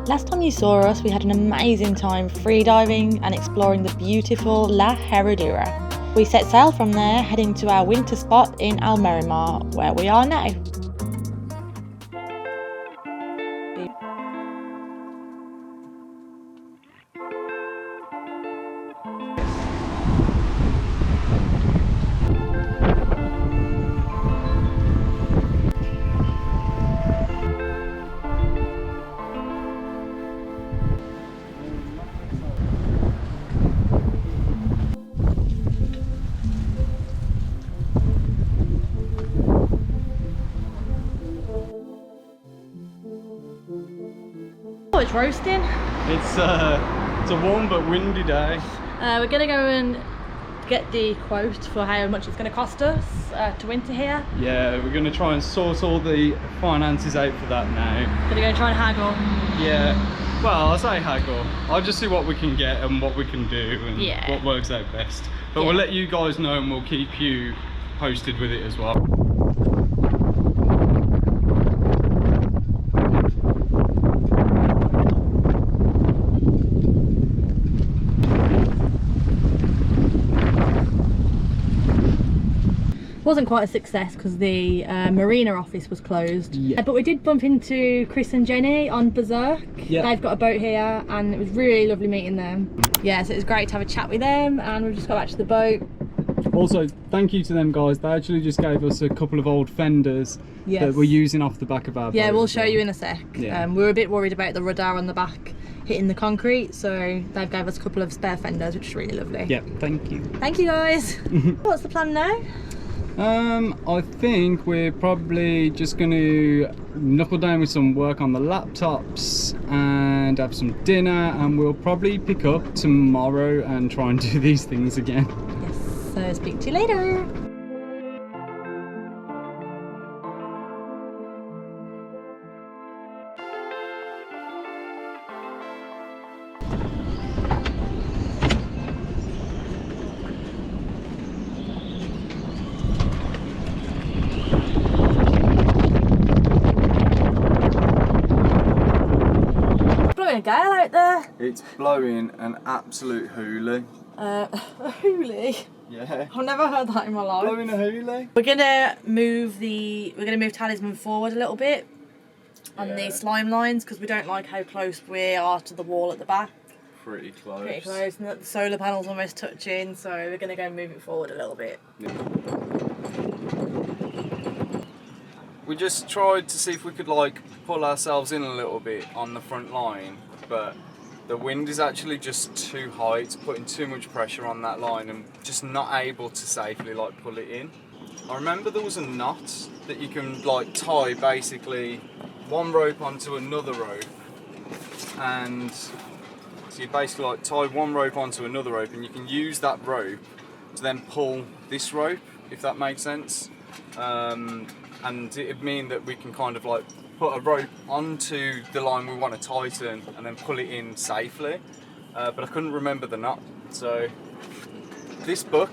Last time you saw us, we had an amazing time freediving and exploring the beautiful La Herradura. We set sail from there, heading to our winter spot in Almerimar, where we are now. Oh, it's roasting. It's a warm but windy day. We're gonna go and get the quote for how much it's gonna cost us to winter here. Yeah, we're gonna try and sort all the finances out for that now. Gonna go and try and haggle. Yeah, well, I'll say haggle. I'll just see what we can get and what we can do and what works out best. But we'll let you guys know and we'll keep you posted with it as well. Wasn't quite a success because the marina office was closed, but we did bump into Chris and Jenny on Berserk. They've got a boat here and it was really lovely meeting them. Yeah, so it was great to have a chat with them, and we've just got back to the boat. Also, thank you to them guys. They actually just gave us a couple of old fenders that we're using off the back of our boat. Yeah, we'll show you in a sec. We were a bit worried about the rudder on the back hitting the concrete, so they've gave us a couple of spare fenders, which is really lovely. Yeah, thank you. Thank you guys. What's the plan now? I think we're probably just going to knuckle down with some work on the laptops and have some dinner, and we'll probably pick up tomorrow and try and do these things again. Yes, so speak to you later. A gale out there. It's blowing an absolute hoolie. A hoolie? Yeah. I've never heard that in my life. Blowing a hoolie? We're gonna move Talisman forward a little bit on the slime lines because we don't like how close we are to the wall at the back. Pretty close. Pretty close, and the solar panel's almost touching, so we're gonna go and move it forward a little bit. Yeah. We just tried to see if we could like pull ourselves in a little bit on the front line, but the wind is actually just too high. It's putting too much pressure on that line and just not able to safely like pull it in. I remember there was a knot that you can like tie basically one rope onto another rope, and so you basically like tie one rope onto another rope and you can use that rope to then pull this rope, if that makes sense. And it'd mean that we can kind of like put a rope onto the line we want to tighten and then pull it in safely, but I couldn't remember the knot. So this book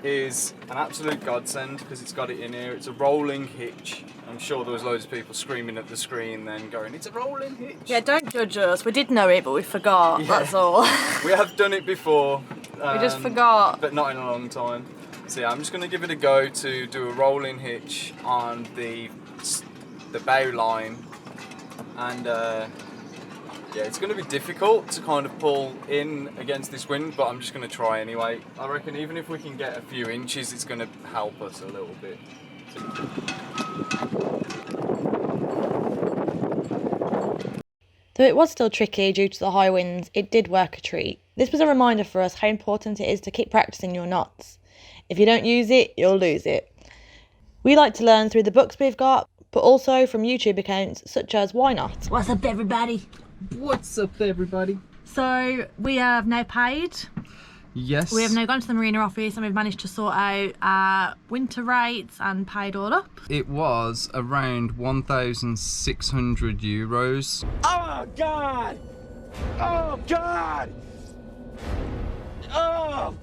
is an absolute godsend because it's got it in here. It's a rolling hitch. I'm sure there was loads of people screaming at the screen then going, it's a rolling hitch. Yeah, don't judge us. We did know it, but we forgot, that's all. We have done it before. We just forgot. But not in a long time. So yeah, I'm just going to give it a go to do a rolling hitch on the bow line, and yeah, it's going to be difficult to kind of pull in against this wind, but I'm just going to try anyway. I reckon even if we can get a few inches, it's going to help us a little bit. Though it was still tricky due to the high winds, it did work a treat. This was a reminder for us how important it is to keep practicing your knots. If you don't use it, you'll lose it. We like to learn through the books we've got, but also from YouTube accounts such as Why Not? What's up, everybody? What's up, everybody? So we have now paid. Yes. We have now gone to the marina office and we've managed to sort out our winter rates and paid all up. It was around 1,600 euros. Oh God! Oh God! Oh!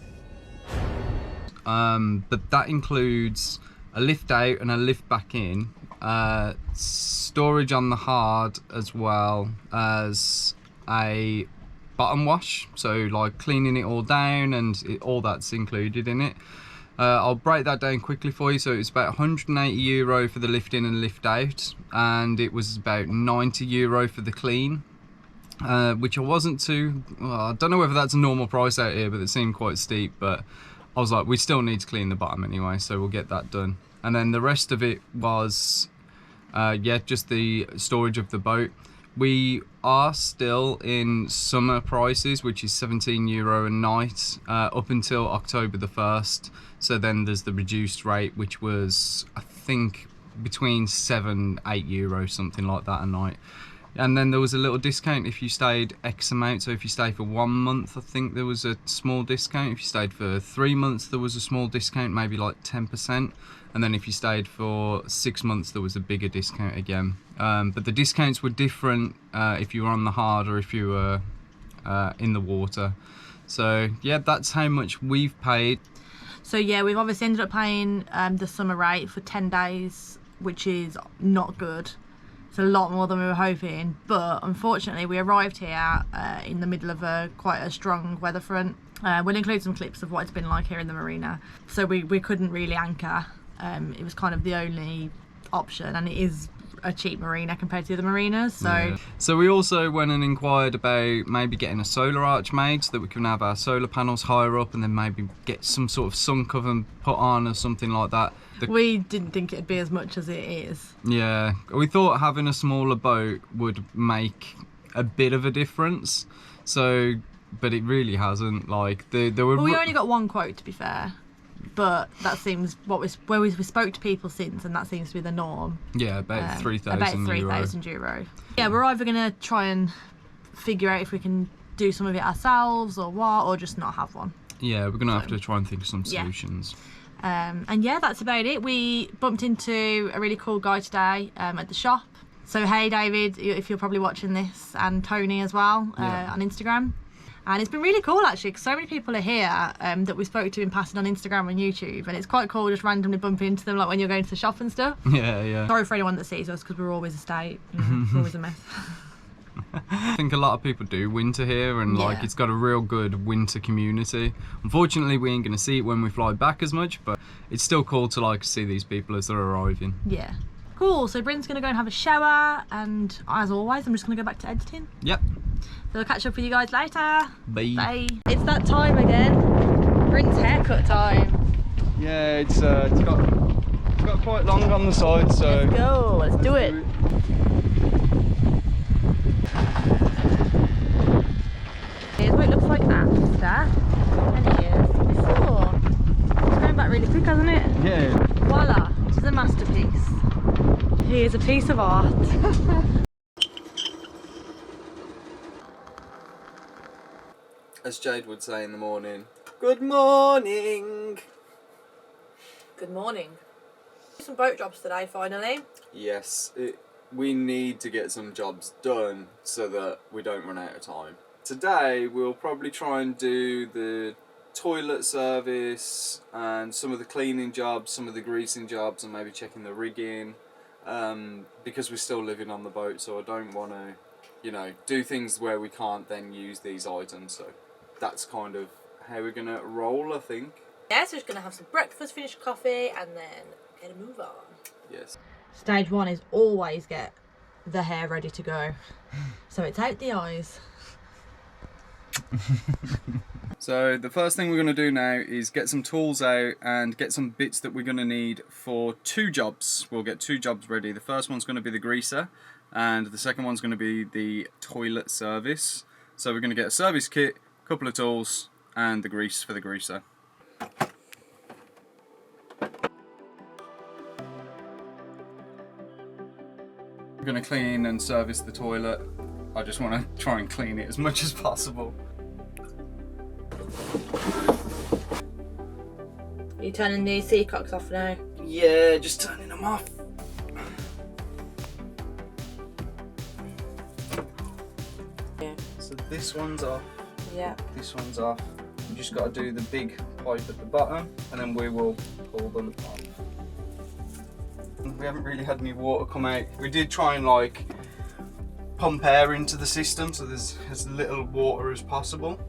But that includes a lift out and a lift back in, storage on the hard, as well as a bottom wash, so like cleaning it all down, and all that's included in it. I'll break that down quickly for you. So it's about €180 for the lift in and lift out, and it was about €90 for the clean, which I wasn't too, well, I don't know whether that's a normal price out here, but it seemed quite steep. But I was like, we still need to clean the bottom anyway, so we'll get that done. And then the rest of it was yeah, just the storage of the boat. We are still in summer prices, which is €17 a night, up until October the 1st. So then there's the reduced rate, which was, I think, between €7–8, something like that a night. And then there was a little discount if you stayed X amount. So if you stayed for 1 month, I think there was a small discount. If you stayed for 3 months, there was a small discount, maybe like 10%. And then if you stayed for 6 months, there was a bigger discount again. But the discounts were different if you were on the hard or if you were in the water. So yeah, that's how much we've paid. So yeah, we've obviously ended up paying the summer rate for 10 days, which is not good. It's a lot more than we were hoping, but unfortunately we arrived here in the middle of quite a strong weather front. We'll include some clips of what it's been like here in the marina. So we couldn't really anchor. It was kind of the only option, and it is a cheap marina compared to the marinas. So yeah. So we also went and inquired about maybe getting a solar arch made so that we can have our solar panels higher up, and then maybe get some sort of sun cover put on or something like that. We didn't think it'd be as much as it is. Yeah, we thought having a smaller boat would make a bit of a difference. So, but it really hasn't. Like there were. Well, we only got one quote, to be fair. But that seems where we spoke to people since, and that seems to be the norm. Yeah, about €3,000. About €3,000. Yeah, we're either going to try and figure out if we can do some of it ourselves or what, or just not have one. Yeah, we're going to have to try and think of some solutions. And yeah, that's about it. We bumped into a really cool guy today at the shop. So hey David, if you're probably watching this, and Tony as well, on Instagram. And it's been really cool actually, because so many people are here that we spoke to in passing on Instagram and YouTube, and it's quite cool just randomly bumping into them, like when you're going to the shop and stuff. Yeah. Sorry for anyone that sees us, because we're always a state, it's always a mess. I think a lot of people do winter here, and like it's got a real good winter community. Unfortunately, we ain't going to see it when we fly back as much, but it's still cool to like see these people as they're arriving. Yeah. Cool, so Bryn's going to go and have a shower, and as always, I'm just going to go back to editing. Yep. So I'll catch up with you guys later. Bye. Bye. It's that time again. Bryn's haircut time. Yeah, it's got quite long on the side, so let's go. Let's do it. Here's what it looks like after, and here's before. It's going back really quick, hasn't it? Yeah. Voila, it's a masterpiece. Here's a piece of art. As Jade would say in the morning, good morning. Good morning. Some boat jobs today, finally. Yes, we need to get some jobs done so that we don't run out of time. Today we'll probably try and do the toilet service and some of the cleaning jobs, some of the greasing jobs, and maybe checking the rigging, because we're still living on the boat, so I don't want to, you know, do things where we can't then use these items. So that's kind of how we're going to roll, I think. Yeah, so we're just going to have some breakfast, finish coffee, and then get a move on. Yes. Stage one is always get the hair ready to go. So it's out the eyes. So the first thing we're going to do now is get some tools out and get some bits that we're going to need for 2 jobs. We'll get 2 jobs ready. The first one's going to be the greaser, and the second one's going to be the toilet service. So we're going to get a service kit, a couple of tools, and the grease for the greaser. We're going to clean and service the toilet. I just want to try and clean it as much as possible. Are you turning the seacocks off now? Yeah, just turning them off. Yeah. So this one's off. Yeah. This one's off. You just got to do the big pipe at the bottom, and then we will pull them off. we haven't really had any water come out. We did try and like pump air into the system so there's as little water as possible.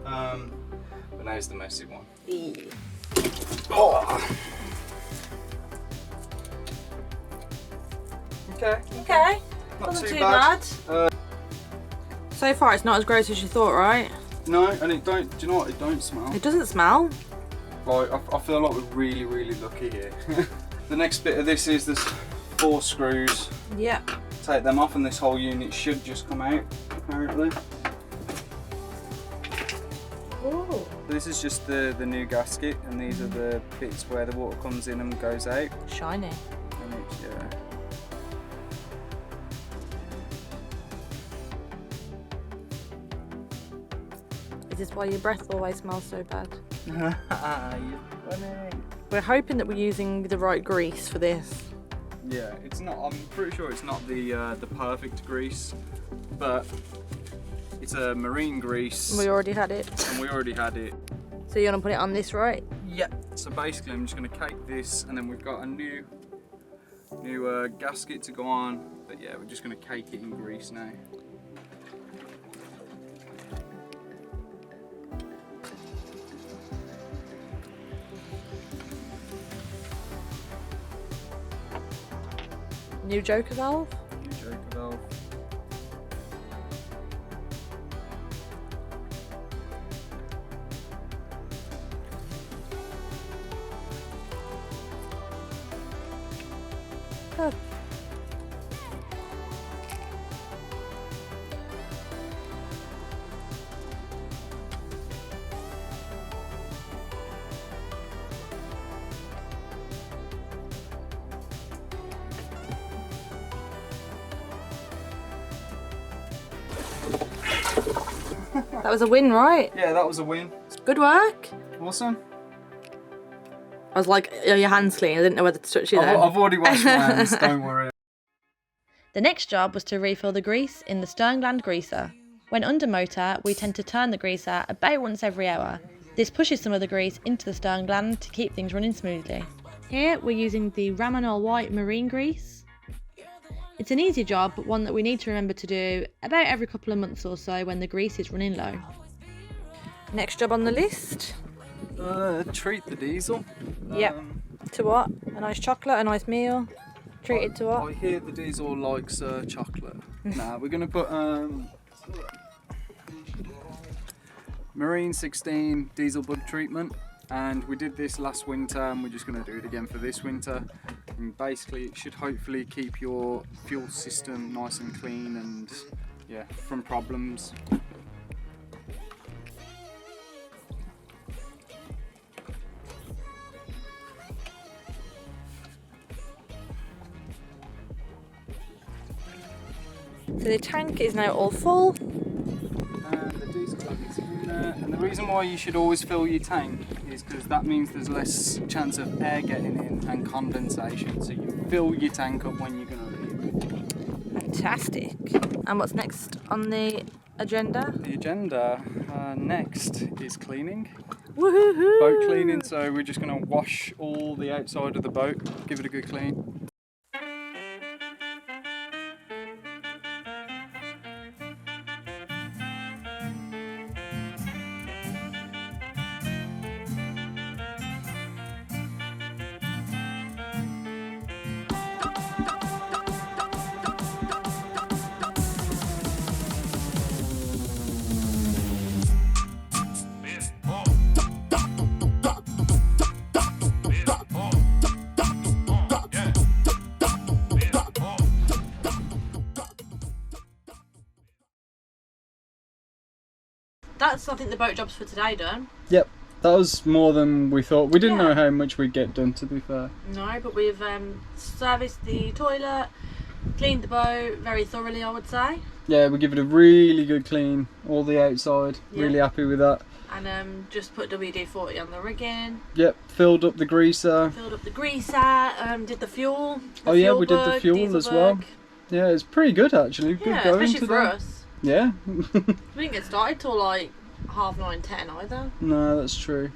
But now's the messy one. Oh. Okay. Okay. Not Wasn't too too bad. So far, it's not as gross as you thought, right? No, and it don't. Do you know what? It don't smell. It doesn't smell. Like I feel like we're really lucky here. The next bit of this is there's 4 screws. Yeah. Take them off, and this whole unit should just come out. Apparently. Ooh. This is just the new gasket, and these are the bits where the water comes in and goes out. Shiny. And it's, yeah. Is this why your breath always smells so bad? You're funny. We're hoping that we're using the right grease for this. Yeah, it's not. I'm pretty sure it's not the perfect grease, but it's a marine grease. We already had it. And we already had it. So you want to put it on this, right? Yeah. So basically, I'm just going to cake this, and then we've got a new gasket to go on. But yeah, we're just going to cake it in grease now. New Joker valve. New Joker valve. Oh. That was a win, right? Yeah, that was a win. Good work. Awesome. I was like, are your hands clean? I didn't know whether to touch you there. I've already washed my hands, don't worry. The next job was to refill the grease in the stern gland greaser. When under motor, we tend to turn the greaser about once every hour. This pushes some of the grease into the stern gland to keep things running smoothly. Here we're using the Ramonol White Marine Grease. It's an easy job, but one that we need to remember to do about every couple of months or so when the grease is running low. Next job on the list? Treat the diesel. Yep. To what? A nice chocolate, a nice meal? Treat it to what? I hear the diesel likes chocolate. Nah, we're going to put Marine 16 diesel bug treatment. And we did this last winter, and we're just going to do it again for this winter. And basically it should hopefully keep your fuel system nice and clean and yeah, from problems. So the tank is now all full. And the diesel tank is in there. And the reason why you should always fill your tank is because that means there's less chance of air getting in and condensation. So you fill your tank up when you're going to leave. Fantastic. And what's next on the agenda? The agenda next is cleaning. Woohoo! Boat cleaning, so we're just going to wash all the outside of the boat, give it a good clean. That's, I think, the boat jobs for today done. Yep, that was more than we thought. We didn't Yeah. know how much we'd get done, to be fair. No, but we've serviced the toilet, cleaned the boat very thoroughly, I would say. Yeah, we give it a really good clean, all the outside. Yeah. Really happy with that. And just put WD-40 on the rigging. Yep, filled up the greaser. Filled up the greaser, did the fuel. Oh yeah, we did the fuel as well. Yeah, it's pretty good actually. Good Yeah, going especially today. for us. Yeah. We didn't get started till like 9:30, 10 either. No, that's true.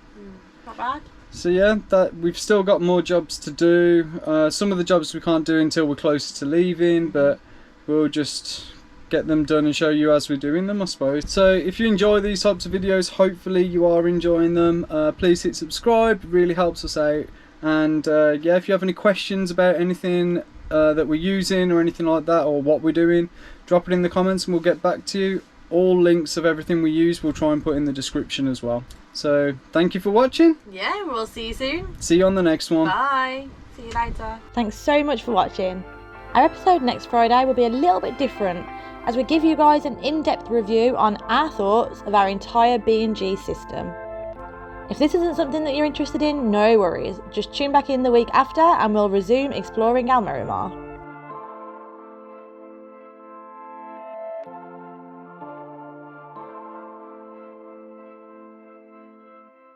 Not bad. So yeah, that we've still got more jobs to do. Some of the jobs we can't do until we're closer to leaving, but we'll just get them done and show you as we're doing them, I suppose. So if you enjoy these types of videos, hopefully you are enjoying them. Please hit subscribe, it really helps us out. And yeah, if you have any questions about anything that we're using or anything like that, or what we're doing, drop it in the comments and we'll get back to you. All links of everything we use we'll try and put in the description as well. So thank you for watching. Yeah, we'll see you soon. See you on the next one. Bye. See you later. Thanks so much for watching. Our episode next Friday will be a little bit different, as we give you guys an in-depth review on our thoughts of our entire B&G system. If this isn't something that you're interested in, no worries. Just tune back in the week after and we'll resume exploring our Miramar.